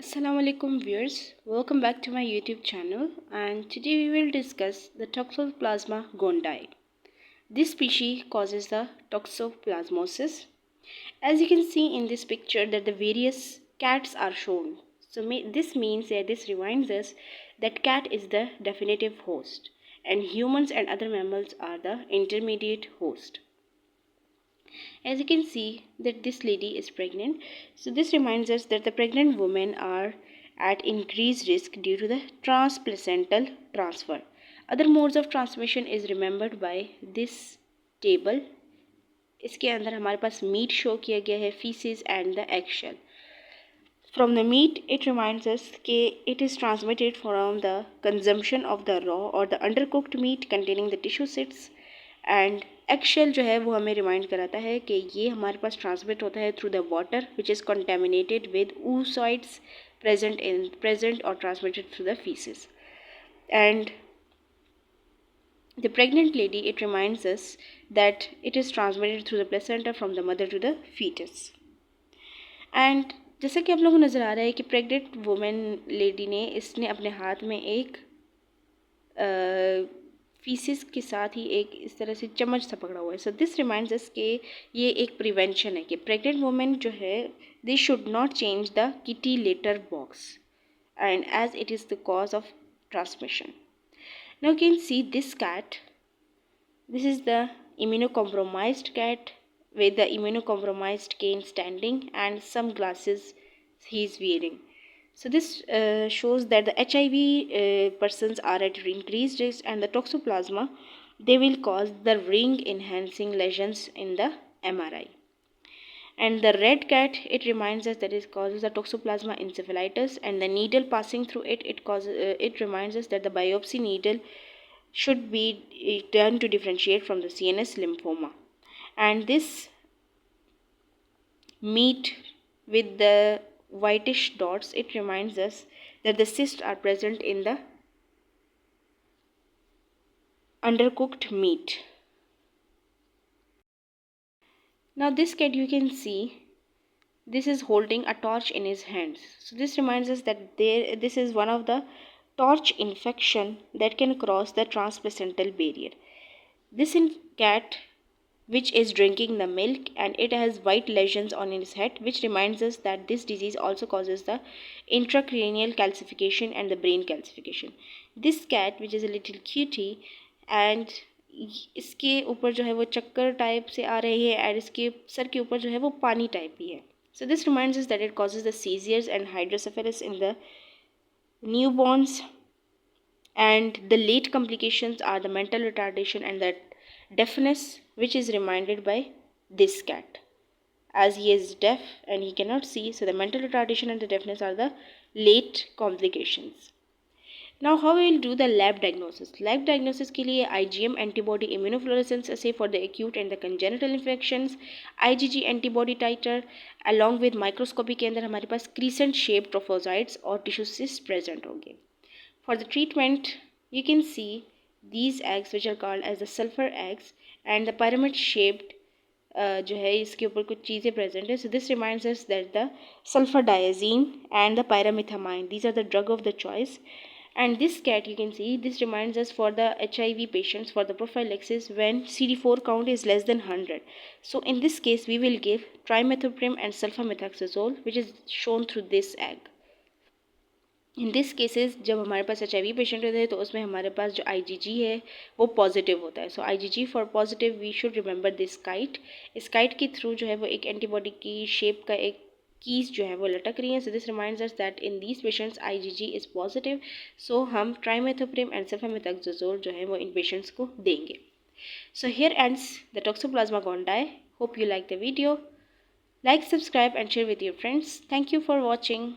Assalamu alaikum viewers, welcome back to my YouTube channel, and today we will discuss the Toxoplasma gondii. This species causes the toxoplasmosis. As you can see in this picture that the various cats are shown. So this means that this reminds us that cat is the definitive host and humans and other mammals are the intermediate host. As you can see that this lady is pregnant, so this reminds us that the pregnant women are at increased risk due to the transplacental transfer. Other modes of transmission is remembered by this table. इसके अंदर हमारे पास meet show किया गया है, feces and the eggshell. From the meat, it reminds us that it is transmitted from the consumption of the raw or the undercooked meat containing the tissue cysts, and eggshell जो है वो हमें remind कराता है कि ये हमारे पास transmit होता है through the water which is contaminated with oocytes present or transmitted through the feces. And the pregnant lady, it reminds us that it is transmitted through the placenta from the mother to the fetus. And जैसा कि आप लोगों को नज़र आ रहा है कि pregnant women lady ने इसने अपने हाथ में एक फीसिस के साथ ही एक इस तरह से चम्मच सा पकड़ा हुआ है. सो दिस रिमाइंड्स अस कि ये एक प्रिवेंशन है कि प्रेग्नेंट वुमेन जो है they should not change the kitty litter box and as it is the cause of transmission. Now you can see this cat. This is the immunocompromised cat with the immunocompromised cane standing and some glasses he is wearing. So this shows that the HIV persons are at increased risk, and the toxoplasma, they will cause the ring enhancing lesions in the MRI. And the red cat, it reminds us that it causes the toxoplasma encephalitis, and the needle passing through it reminds us that the biopsy needle should be done to differentiate from the CNS lymphoma. And this meat with the whitish dots, it reminds us that the cysts are present in the undercooked meat. Now this cat, you can see this is holding a torch in his hands. So this reminds us that this is one of the torch infection that can cross the transplacental barrier. This cat which is drinking the milk, and it has white lesions on its head, which reminds us that this disease also causes the intracranial calcification and the brain calcification. This cat which is a little cutie, and इसके ऊपर जो है वो चक्कर type से आ रही है, और इसके सर के ऊपर जो है वो पानी टाइप ही है. So this reminds us that it causes the seizures and hydrocephalus in the newborns, and the late complications are the mental retardation and the deafness, which is reminded by this cat. As he is deaf and he cannot see, so the mental retardation and the deafness are the late complications. Now how we will do the lab diagnosis. Lab diagnosis के लिए IgM antibody immunofluorescence assay for the acute and the congenital infections, IgG antibody titer, along with microscopy के अंदर हमारे पास crescent shaped trophozoites और tissue cysts present होंगे. For the treatment, you can see these eggs which are called as the sulfur eggs, and the pyramid shaped जो है इसके ऊपर कुछ चीज़ें present है. So this reminds us that the sulfadiazine and the pyrimethamine, these are the drug of the choice. And this cat, you can see, this reminds us for the HIV patients for the prophylaxis when CD4 count is less than 100. So in this case, we will give trimethoprim and sulfamethoxazole, which is shown through this egg. In this cases जब हमारे पास HIV patient होते हैं तो उसमें हमारे पास जो IgG है वो पॉजिटिव होता है. So IgG for positive we should remember this kite. इस काइट के थ्रू जो है वो एक एंटीबॉडी की शेप का एक कीज जो है वो लटक रही है. So this reminds us that in these patients IgG is positive. So हम ट्राइमेथोप्रिम एंड सल्फामेथोक्साजोल जो है वो इन पेशेंट्स को देंगे. So here ends the toxoplasma gondii. Hope you like the video. Like, subscribe and share with your friends. Thank you for watching.